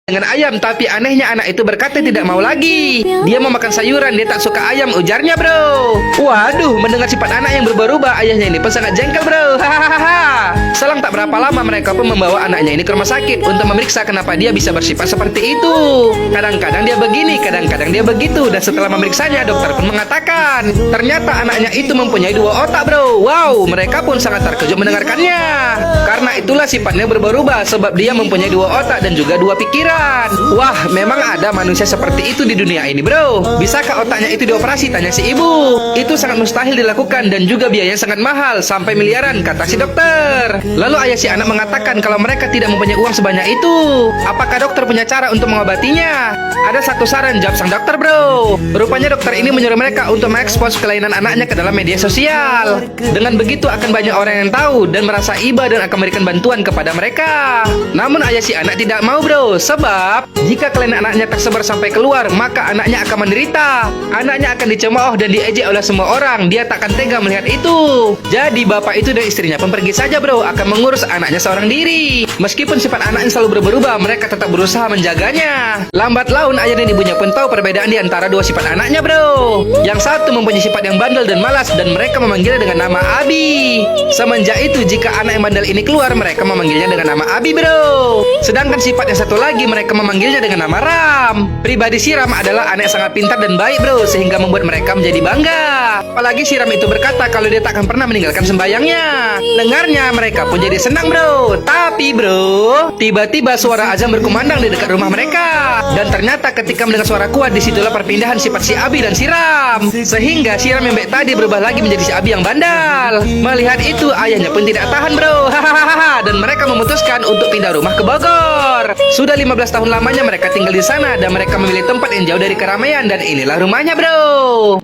dengan ayam, tapi anehnya anak itu berkata tidak mau lagi. Dia mau makan sayuran, dia tak suka ayam, ujarnya bro. Waduh, mendengar sifat anak yang berubah-ubah, ayahnya ini pun sangat jengkel bro. Hahaha. Selang tak berapa lama mereka pun membawa anaknya ini ke rumah sakit untuk memeriksa kenapa dia bisa bersifat seperti itu. Kadang-kadang dia begini, kadang-kadang dia begitu. Dan setelah memeriksanya, dokter pun mengatakan ternyata anaknya itu mempunyai 2 otak bro. Wow, mereka pun sangat terkejut mendengarkannya. Karena itulah sifatnya berubah-ubah, sebab dia mempunyai 2 otak dan juga 2 pikiran. Wah, memang ada manusia seperti itu di dunia ini bro. Bisakah otaknya itu dioperasi, tanya si ibu. Itu sangat mustahil dilakukan dan juga biayanya sangat mahal, sampai miliaran, kata si dokter. Lalu ayah si anak mengatakan kalau mereka tidak mempunyai uang sebanyak itu. Apakah dokter punya cara untuk mengobatinya? Ada satu saran, jawab sang dokter bro. Rupanya dokter ini menyuruh mereka untuk mengekspos kelainan anaknya ke dalam media sosial. Dengan begitu akan banyak orang yang tahu dan merasa iba dan akan memberikan bantuan kepada mereka. Namun ayah si anak tidak mau bro, sebab jika kelainan anaknya tersebar sampai keluar, maka anaknya akan menderita. Anaknya akan dicemooh dan diejek oleh semua orang. Dia tak akan tega melihat itu. Jadi bapak itu dan istrinya pun pergi saja bro, akan mengurus anaknya seorang diri. Meskipun sifat anaknya selalu berubah, mereka tetap berusaha menjaganya. Lambat laun ayah dan ibunya pun tahu perbedaan di antara 2 sifat anaknya bro. Yang satu mempunyai sifat yang bandel dan malas, dan mereka memanggilnya dengan nama Abi. Semenjak itu jika anak yang bandel ini keluar, mereka memanggilnya dengan nama Abi bro. Sedangkan sifat yang satu lagi mereka memanggilnya dengan nama Ram. Pribadi si Ram adalah anak yang sangat pintar dan baik bro, sehingga membuat mereka menjadi bangga. Apalagi si Ram itu berkata kalau dia tak akan pernah meninggalkan sembayangnya. Dengarnya mereka pun jadi senang bro. Tapi bro, tiba-tiba suara azan berkumandang di dekat rumah mereka. Dan ternyata ketika mendengar suara kuat, disitulah perpindahan sifat si Abi dan si Ram. Sehingga si Ram yang baik tadi berubah lagi menjadi si Abi yang bandal. Melihat itu ayahnya pun tidak tahan bro. Hahaha. Dan mereka memutuskan untuk pindah rumah ke Bogor. Sudah 15 tahun lamanya mereka tinggal di sana dan mereka memilih tempat yang jauh dari keramaian, dan inilah rumahnya bro.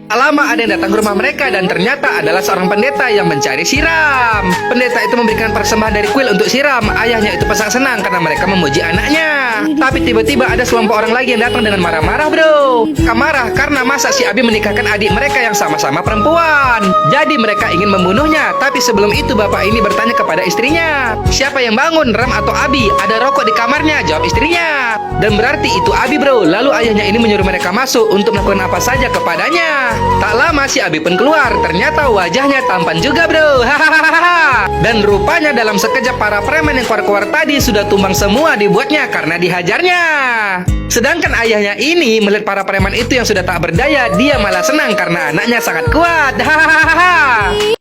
Tak lama ada yang datang ke rumah mereka dan ternyata adalah seorang pendeta yang mencari si Ram. Pendeta itu memberikan persembahan dari kuil untuk si Ram. Ayahnya itu sangat senang karena mereka memuji anaknya. Tapi tiba-tiba ada sekelompok orang lagi yang datang dengan marah-marah bro. Marah karena masa si Abi menikahkan adik mereka yang sama-sama perempuan. Jadi mereka ingin membunuhnya. Tapi sebelum itu bapak ini bertanya kepada istrinya, siapa yang bangun, Ram atau Abi? Ada rokok di kamarnya, jawab istrinya. Dan berarti itu Abi bro. Lalu ayahnya ini menyuruh mereka masuk untuk melakukan apa saja kepadanya. Tak lama si Abi pun keluar. Ternyata wajahnya tampan juga bro. Hahaha. Dan rupanya dalam sekejap para preman yang keluar-keluar tadi sudah tumbang semua dibuatnya karena dihajarnya. Sedangkan ayahnya ini melihat para preman itu yang sudah tak berdaya, dia malah senang karena anaknya sangat kuat. Hahaha.